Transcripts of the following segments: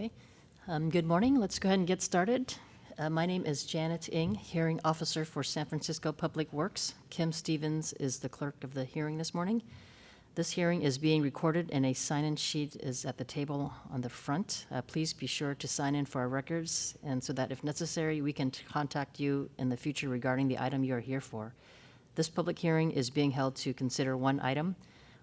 Okay. Good morning. Let's go ahead and get started. My name is Janet Ng, Hearing Officer for San Francisco Public Works. Kim Stevens is the clerk of the hearing this morning. This hearing is being recorded and a sign-in sheet is at the table on the front. Please be sure to sign in for our records and so that if necessary, we can contact you in the future regarding the item you are here for. This public hearing is being held to consider one item,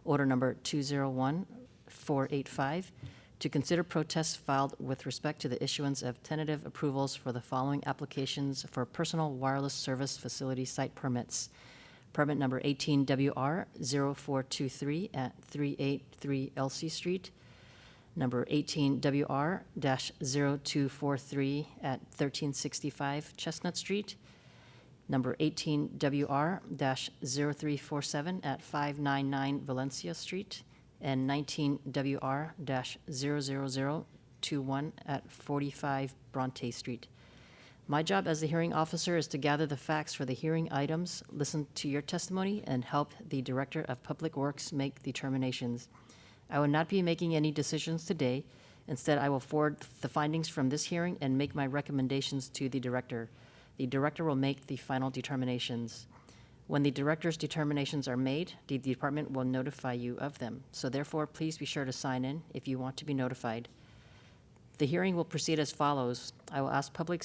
order number 201485, to consider protests filed with respect to the issuance of tentative approvals for the following applications for personal wireless service facility site permits. Permit number 18WR0423 at 383 Elsie Street, number 18WR-0243 at 1365 Chestnut Street, number 18WR-0347 at 599 Valencia Street, and 19WR-00021 at 45 Bronte Street. My job as the hearing officer is to gather the facts for the hearing items, listen to your testimony, and help the Director of Public Works make determinations. I will not be making any decisions today. Instead, I will forward the findings from this hearing and make my recommendations to the Director. The Director will make the final determinations. When the Director's determinations are made, the Department will notify you of them. So therefore, please be sure to sign in if you want to be notified. The hearing will proceed as follows. I will ask Public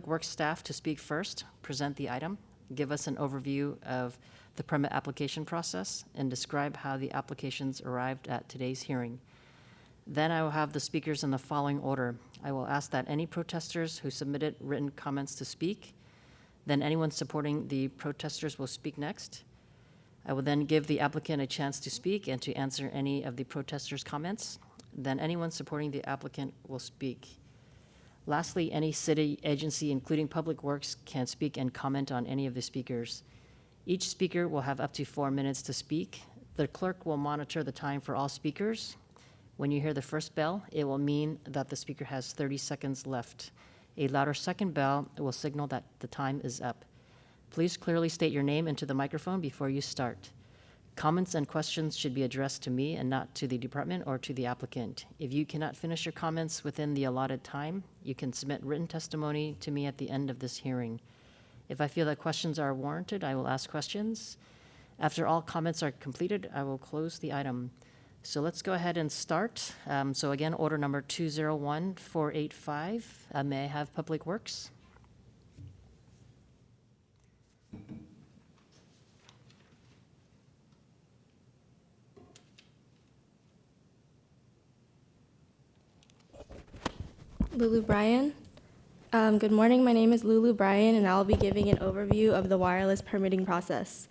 Works staff to speak first, present the item, give us an overview of the permit application process, and describe how the applications arrived at today's hearing. Then I will have the speakers in the following order. I will ask that any protesters who submitted written comments to speak. Then anyone supporting the protesters will speak next. I will then give the applicant a chance to speak and to answer any of the protesters' comments. Then anyone supporting the applicant will speak. Lastly, any city agency, including Public Works, can speak and comment on any of the speakers. Each speaker will have up to 4 minutes to speak. The clerk will monitor the time for all speakers. When you hear the first bell, it will mean that the speaker has 30 seconds left. A louder second bell will signal that the time is up. Please clearly state your name into the microphone before you start. Comments and questions should be addressed to me and not to the department or to the applicant. If you cannot finish your comments within the allotted time, you can submit written testimony to me at the end of this hearing. If I feel that questions are warranted, I will ask questions. After all comments are completed, I will close the item. So let's go ahead and start. So again, order number 201485. May I have Public Works? Lulu Bryan. Good morning, my name is Lulu Bryan, and I'll be giving an overview of the wireless permitting process.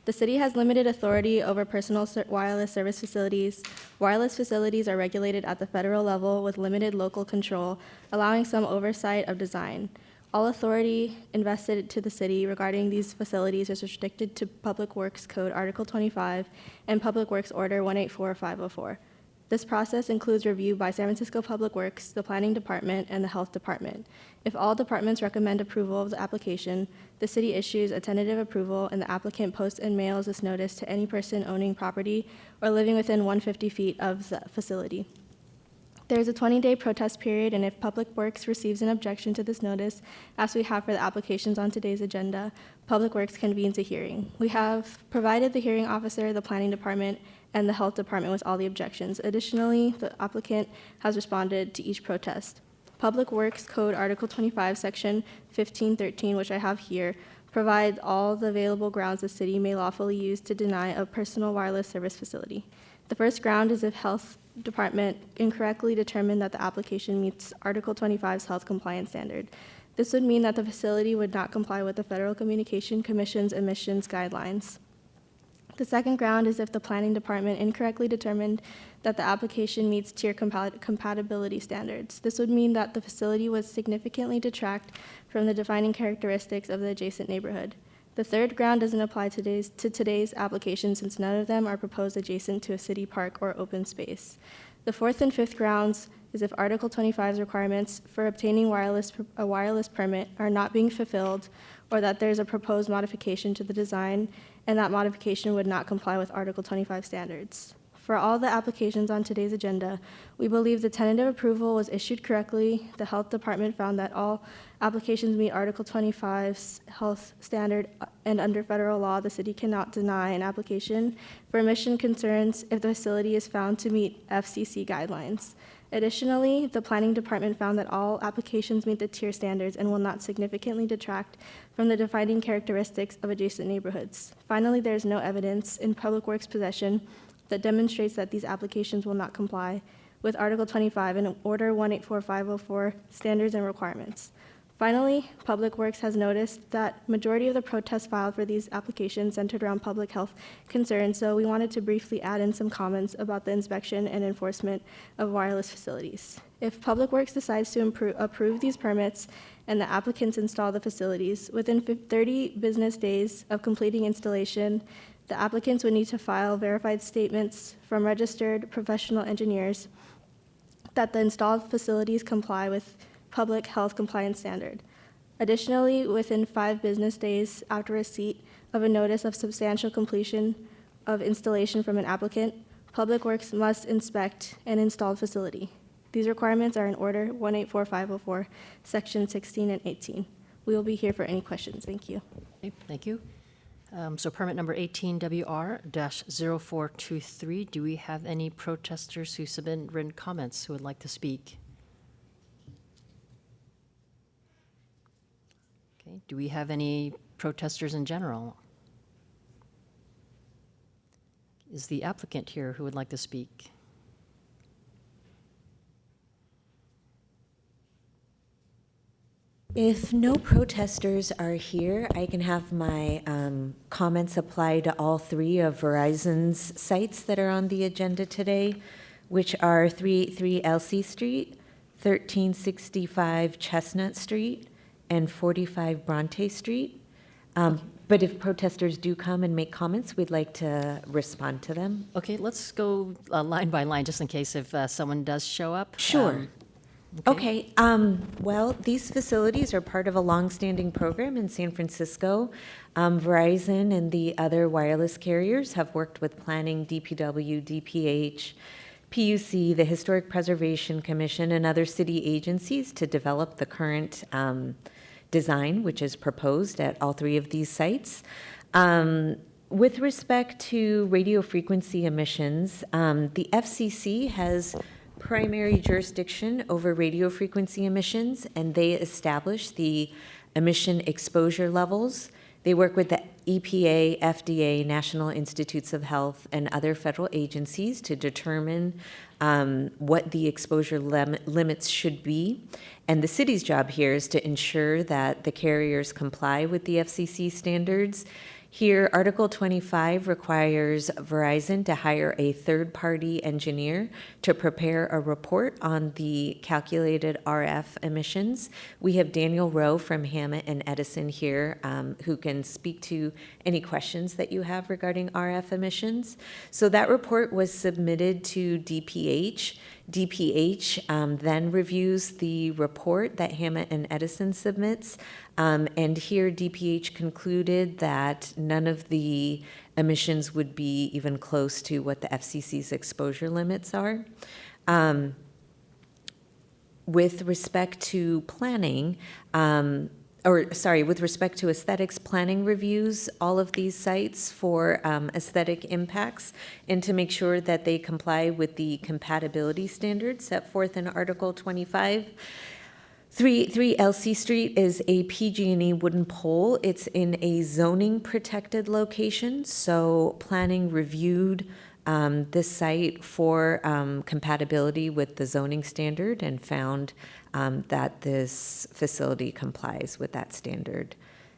The city has limited authority over personal wireless service facilities. Wireless facilities are regulated at the federal level with limited local control, allowing some oversight of design. All authority invested to the city regarding these facilities is restricted to Public Works Code Article 25 and Public Works Order 184504. This process includes review by San Francisco Public Works, the Planning Department, and the Health Department. If all departments recommend approval of the application, the city issues a tentative approval and the applicant posts and mails this notice to any person owning property or living within 150 feet of the facility. There is a 20-day protest period, and if Public Works receives an objection to this notice, as we have for the applications on today's agenda, Public Works convenes a hearing. We have provided the hearing officer, the Planning Department, and the Health Department with all the objections. Additionally, the applicant has responded to each protest. Public Works Code Article 25, Section 1513, which I have here, provides all the available grounds the city may lawfully use to deny a personal wireless service facility. The first ground is if Health Department incorrectly determined that the application meets Article 25's health compliance standard. This would mean that the facility would not comply with the Federal Communication Commission's emissions guidelines. The second ground is if the Planning Department incorrectly determined that the application meets tier compatibility standards. This would mean that the facility would significantly detract from the defining characteristics of the adjacent neighborhood. The third ground doesn't apply to today's application since none of them are proposed adjacent to a city park or open space. The fourth and fifth grounds is if Article 25's requirements for obtaining a wireless permit are not being fulfilled, or that there's a proposed modification to the design and that modification would not comply with Article 25 standards. For all the applications on today's agenda, we believe the tentative approval was issued correctly. The Health Department found that all applications meet Article 25's health standard, and under federal law, the city cannot deny an application for emission concerns if the facility is found to meet FCC guidelines. Additionally, the Planning Department found that all applications meet the tier standards and will not significantly detract from the defining characteristics of adjacent neighborhoods. Finally, there is no evidence in Public Works possession that demonstrates that these applications will not comply with Article 25 and Order 184504 standards and requirements. Finally, Public Works has noticed that majority of the protests filed for these applications centered around public health concerns, so we wanted to briefly add in some comments about the inspection and enforcement of wireless facilities. If Public Works decides to approve these permits and the applicants install the facilities, within 30 business days of completing installation, the applicants would need to file verified statements from registered professional engineers that the installed facilities comply with public health compliance standard. Additionally, within 5 business days after receipt of a notice of substantial completion of installation from an applicant, Public Works must inspect an installed facility. These requirements are in Order 184504, Section 16 and 18. We will be here for any questions. Thank you. Okay, thank you. So permit number 18WR-0423, do we have any protesters who submitted written comments who would like to speak? Okay, do we have any protesters in general? Is the applicant here who would like to speak? If no protesters are here, I can have my comments apply to all 3 of Verizon's sites that are on the agenda today, which are 3 Elsie Street, 1365 Chestnut Street, and 45 Bronte Street. But if protesters do come and make comments, we'd like to respond to them. Okay, let's go line by line, just in case if someone does show up. Sure. Okay. Well, these facilities are part of a longstanding program in San Francisco. Verizon and the other wireless carriers have worked with planning, DPW, DPH, PUC, the Historic Preservation Commission, and other city agencies to develop the current design, which is proposed at all 3 of these sites. With respect to radio frequency emissions, the FCC has primary jurisdiction over radio frequency emissions, and they establish the emission exposure levels. They work with the EPA, FDA, National Institutes of Health, and other federal agencies to determine what the exposure limits should be. And the city's job here is to ensure that the carriers comply with the FCC standards. Here, Article 25 requires Verizon to hire a third-party engineer to prepare a report on the calculated RF emissions. We have Daniel Rowe from Hammett and Edison here who can speak to any questions that you have regarding RF emissions. So that report was submitted to DPH. DPH then reviews the report that Hammett and Edison submits. And here DPH concluded that none of the emissions would be even close to what the FCC's exposure limits are. With respect to planning, with respect to aesthetics planning reviews, all of these sites for aesthetic impacts, and to make sure that they comply with the compatibility standards set forth in Article 25. 3 Elsie Street is a PG&E wooden pole. It's in a zoning protected location, so planning reviewed this site for compatibility with the zoning standard and found that this facility complies with that standard.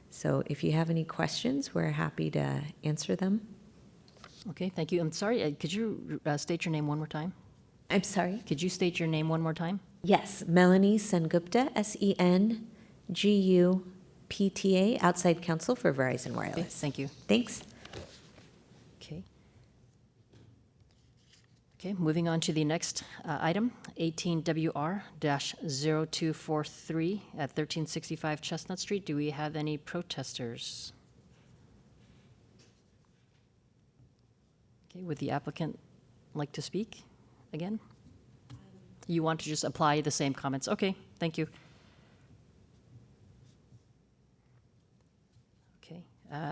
So if you have any questions, we're happy to answer them. Okay, thank you. I'm sorry, could you state your name one more time? I'm sorry? Could you state your name one more time? Yes, Melanie Sengupta, Sengupta, outside counsel for Verizon Okay, Wireless. thank you. Thanks. Okay. Okay, moving on to the next item, 18WR-0243 at 1365 Chestnut Street. Do we have any protesters? Okay, would the applicant like to speak again? You want to just apply the same comments? Okay, thank you. Okay,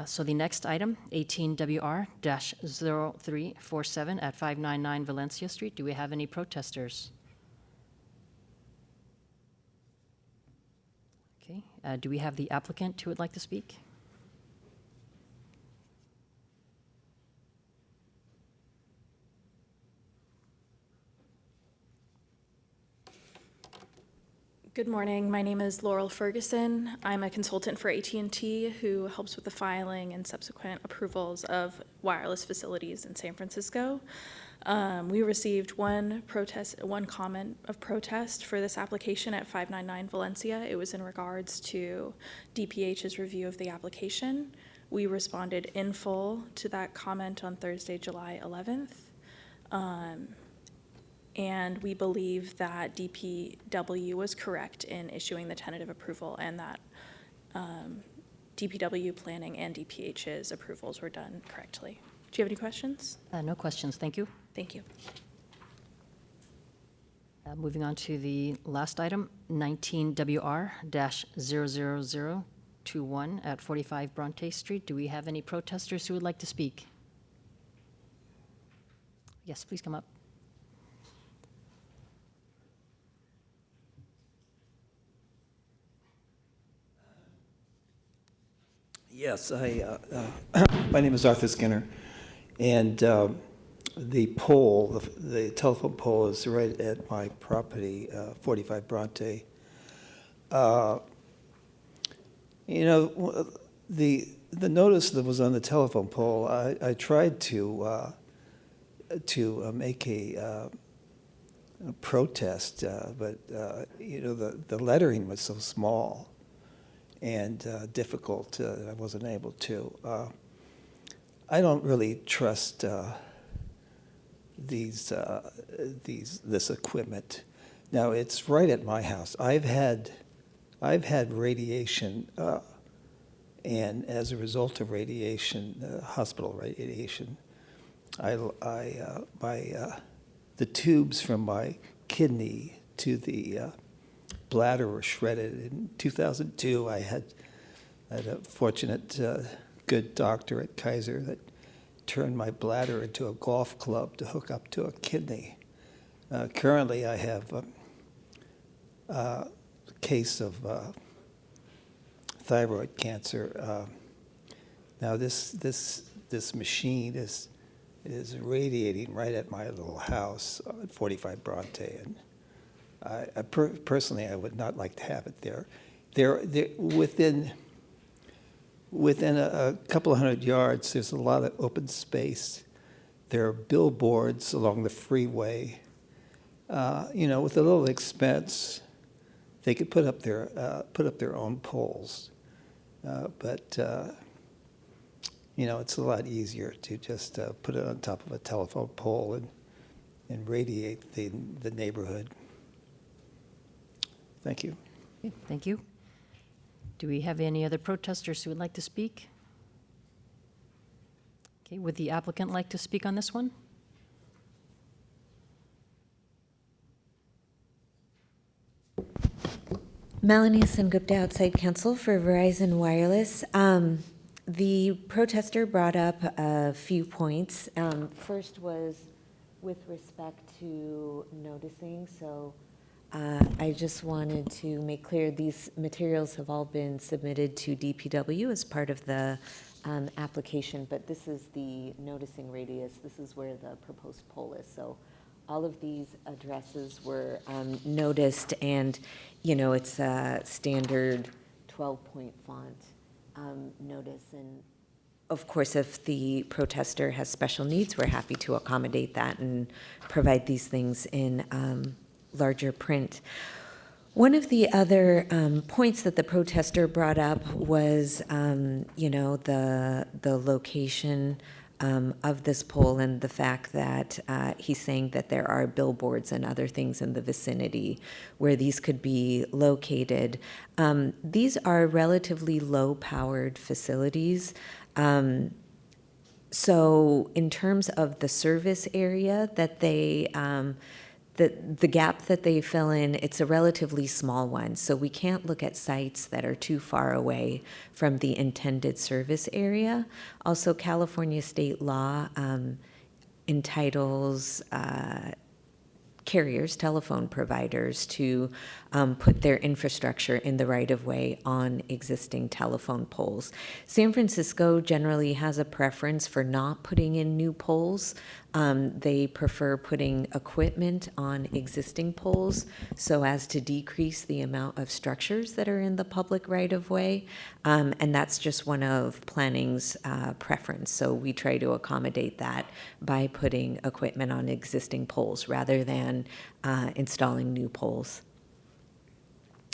so the next item, 18WR-0347 at 599 Valencia Street. Do we have any protesters? Okay, do we have the applicant who would like to speak? Good morning. My name is Laurel Ferguson. I'm a consultant for AT&T who helps with the filing and subsequent approvals of wireless facilities in San Francisco. We received one comment of protest for this application at 599 Valencia. It was in regards to DPH's review of the application. We responded in full to that comment on Thursday, July 11th. And we believe that DPW was correct in issuing the tentative approval and that DPW planning and DPH's approvals were done correctly. Do you have any questions? No questions, thank you. Thank you. Moving on to the last item, 19WR-00021 at 45 Bronte Street. Do we have any protesters who would like to speak? Yes, please come up. Yes, my name is Arthur Skinner, and the pole, the telephone pole is right at my property, 45 Bronte. The notice that was on the telephone pole, I tried to make a protest, but the lettering was so small and difficult. I wasn't able to. I don't really trust this equipment. Now it's right at my house. I've had radiation, and as a result of radiation, hospital radiation, the tubes from my kidney to the bladder were shredded. In 2002, I had a fortunate, good doctor at Kaiser that turned my bladder into a golf club to hook up to a kidney. Currently, I have a case of thyroid cancer. Now, this machine is radiating right at my little house at 45 Bronte, and personally, I would not like to have it there. Within a couple of 100 yards, there's a lot of open space. There are billboards along the freeway. With a little expense, they could put up their own poles. But it's a lot easier to just put it on top of a telephone pole and radiate the neighborhood. Thank you. Okay, thank you. Do we have any other protesters who would like to speak? Okay, would the applicant like to speak on this one? Melanie Sengupta, outside counsel for Verizon Wireless. The protester brought up a few points. First was with respect to noticing, so I just wanted to make clear these materials have all been submitted to DPW as part of the application, but this is the noticing radius. This is where the proposed pole is. So all of these addresses were noticed, and it's a standard 12-point font notice. And of course, if the protester has special needs, we're happy to accommodate that and provide these things in larger print. One of the other points that the protester brought up was, the location of this pole and the fact that he's saying that there are billboards and other things in the vicinity where these could be located. These are relatively low-powered facilities. So in terms of the service area that they, the gap that they fill in, it's a relatively small one. So we can't look at sites that are too far away from the intended service area. Also, California state law entitles carriers, telephone providers, to put their infrastructure in the right-of-way on existing telephone poles. San Francisco generally has a preference for not putting in new poles. They prefer putting equipment on existing poles so as to decrease the amount of structures that are in the public right-of-way. And that's just one of planning's preference. So we try to accommodate that by putting equipment on existing poles rather than installing new poles.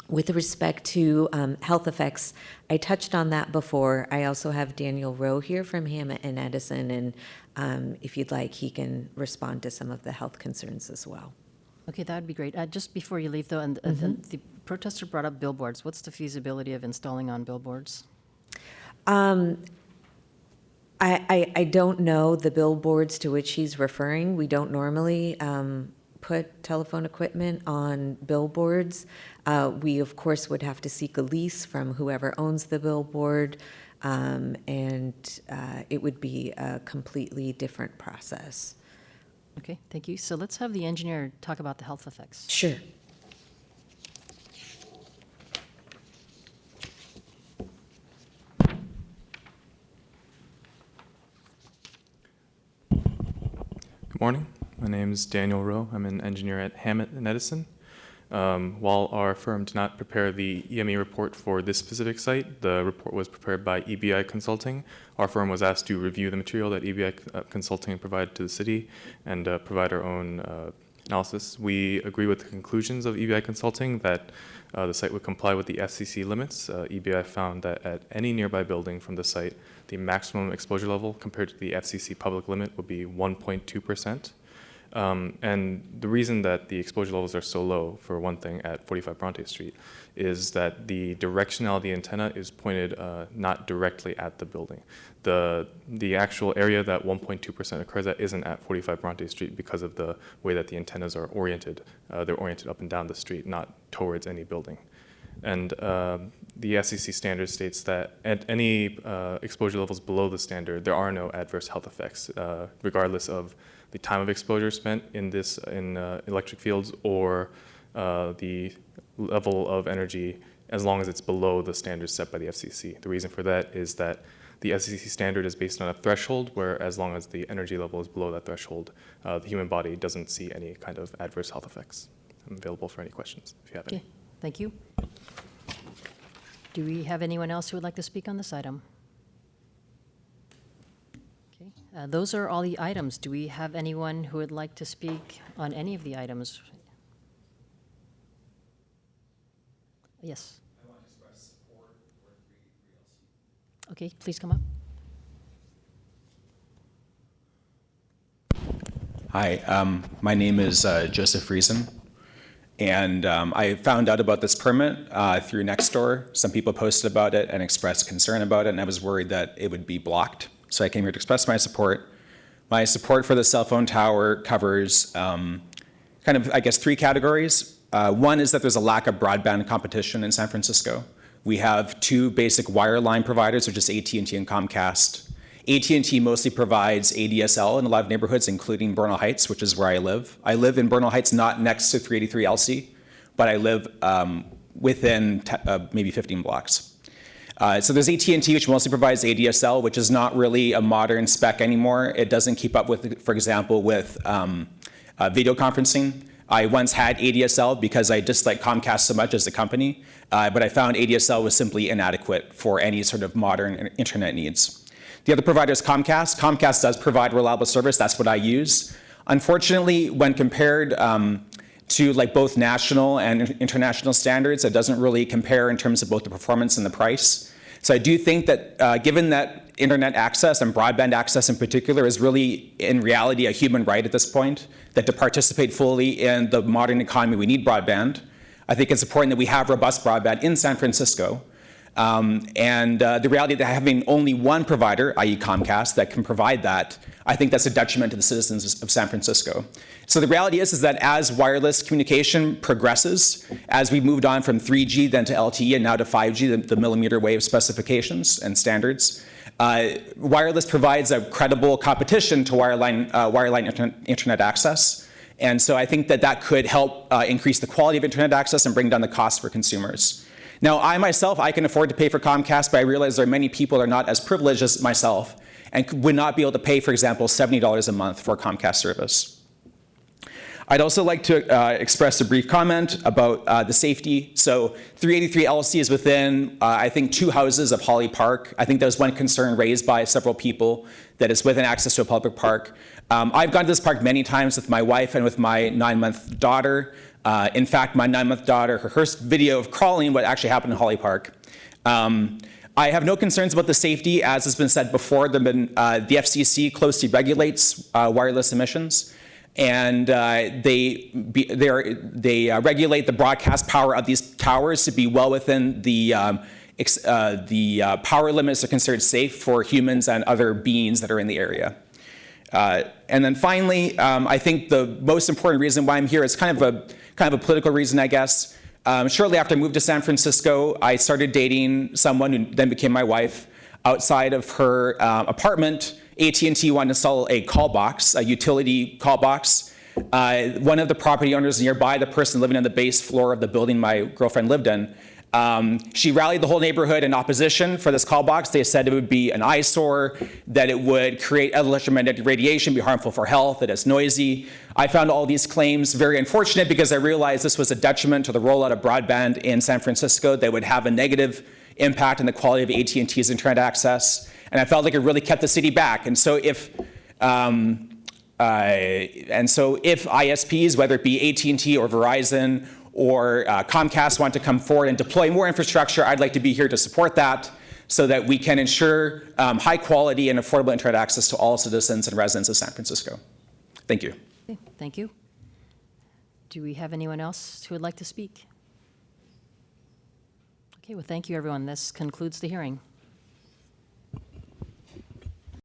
With respect to health effects, I touched on that before. I also have Daniel Rowe here from Hammett and Edison, and if you'd like, he can respond to some of the health concerns as well. Okay, that would be great. Just before you leave, though, and the protester brought up billboards. What's the feasibility of installing on billboards? I don't know the billboards to which he's referring. We don't normally put telephone equipment on billboards. We, of course, would have to seek a lease from whoever owns the billboard, and it would be a completely different process. Okay, thank you. So let's have the engineer talk about the health effects. Sure. Good morning. My name is Daniel Rowe. I'm an engineer at Hammett and Edison. While our firm did not prepare the EME report for this specific site, the report was prepared by EBI Consulting. Our firm was asked to review the material that EBI Consulting provided to the city and provide our own analysis. We agree with the conclusions of EBI Consulting that the site would comply with the FCC limits. EBI found that at any nearby building from the site, the maximum exposure level compared to the FCC public limit would be 1.2%. And the reason that the exposure levels are so low, for one thing, at 45 Bronte Street, is that the directionality antenna is pointed not directly at the building. The actual area that 1.2% occurs at isn't at 45 Bronte Street because of the way that the antennas are oriented. They're oriented up and down the street, not towards any building. And the FCC standard states that at any exposure levels below the standard, there are no adverse health effects, regardless of the time of exposure spent in electric fields or the level of energy, as long as it's below the standards set by the FCC. The reason for that is that the FCC standard is based on a threshold, where as long as the energy level is below that threshold, the human body doesn't see any kind of adverse health effects. I'm available for any questions if you have any. Okay, thank you. Do we have anyone else who would like to speak on this item? Okay, those are all the items. Do we have anyone who would like to speak on any of the items? Yes. I want to express support for 3LC. Okay, please come up. Hi, my name is Joseph Friesen, and I found out about this permit through Nextdoor. Some people posted about it and expressed concern about it, and I was worried that it would be blocked. So I came here to express my support. My support for the cell phone tower covers kind of, I guess, three categories. One is that there's a lack of broadband competition in San Francisco. We have two basic wireline providers, which is AT&T and Comcast. AT&T mostly provides ADSL in a lot of neighborhoods, including Bernal Heights, which is where I live. I live in Bernal Heights, not next to 383 Elsie, but I live within maybe 15 blocks. So there's AT&T, which mostly provides ADSL, which is not really a modern spec anymore. It doesn't keep up with, for example, with video conferencing. I once had ADSL because I disliked Comcast so much as a company, but I found ADSL was simply inadequate for any sort of modern internet needs. The other provider is Comcast. Comcast does provide reliable service. That's what I use. Unfortunately, when compared to like both national and international standards, it doesn't really compare in terms of both the performance and the price. So I do think that given that internet access and broadband access in particular is really in reality a human right at this point, that to participate fully in the modern economy we need broadband. I think it's important that we have robust broadband in San Francisco. The reality that having only one provider, i.e. Comcast, that can provide that, I think that's a detriment to the citizens of San Francisco. So the reality is that as wireless communication progresses, as we moved on from 3G then to LTE and now to 5G, the millimeter wave specifications and standards, wireless provides a credible competition to wireline internet access. And so I think that could help increase the quality of internet access and bring down the cost for consumers. Now, I myself, I can afford to pay for Comcast, but I realize there are many people that are not as privileged as myself and would not be able to pay, for example, $70 a month for Comcast service. I'd also like to express a brief comment about the safety. So 383 LC is within, I think, 2 houses of Holly Park. I think that was one concern raised by several people, that it's within access to a public park. I've gone to this park many times with my wife and with my 9-month daughter. In fact, my 9-month daughter, her first video of crawling what actually happened in Holly Park. I have no concerns about the safety. As has been said before, the FCC closely regulates wireless emissions, and they regulate the broadcast power of these towers to be well within the power limits that are considered safe for humans and other beings that are in the area. And then finally, I think the most important reason why I'm here is kind of a political reason, I guess. Shortly after I moved to San Francisco, I started dating someone who then became my wife. Outside of her apartment, AT&T wanted to install a call box, a utility call box. One of the property owners nearby, the person living on the base floor of the building my girlfriend lived in, she rallied the whole neighborhood in opposition for this call box. They said it would be an eyesore, that it would create electromagnetic radiation, be harmful for health, that it's noisy. I found all these claims very unfortunate because I realized this was a detriment to the rollout of broadband in San Francisco that would have a negative impact on the quality of AT&T's internet access. And I felt like it really kept the city back. And so if ISPs, whether it be AT&T or Verizon or Comcast, want to come forward and deploy more infrastructure, I'd like to be here to support that so that we can ensure high quality and affordable internet access to all citizens and residents of San Francisco. Thank you. Okay, thank you. Do we have anyone else who would like to speak? Okay, well, thank you, everyone. This concludes the hearing.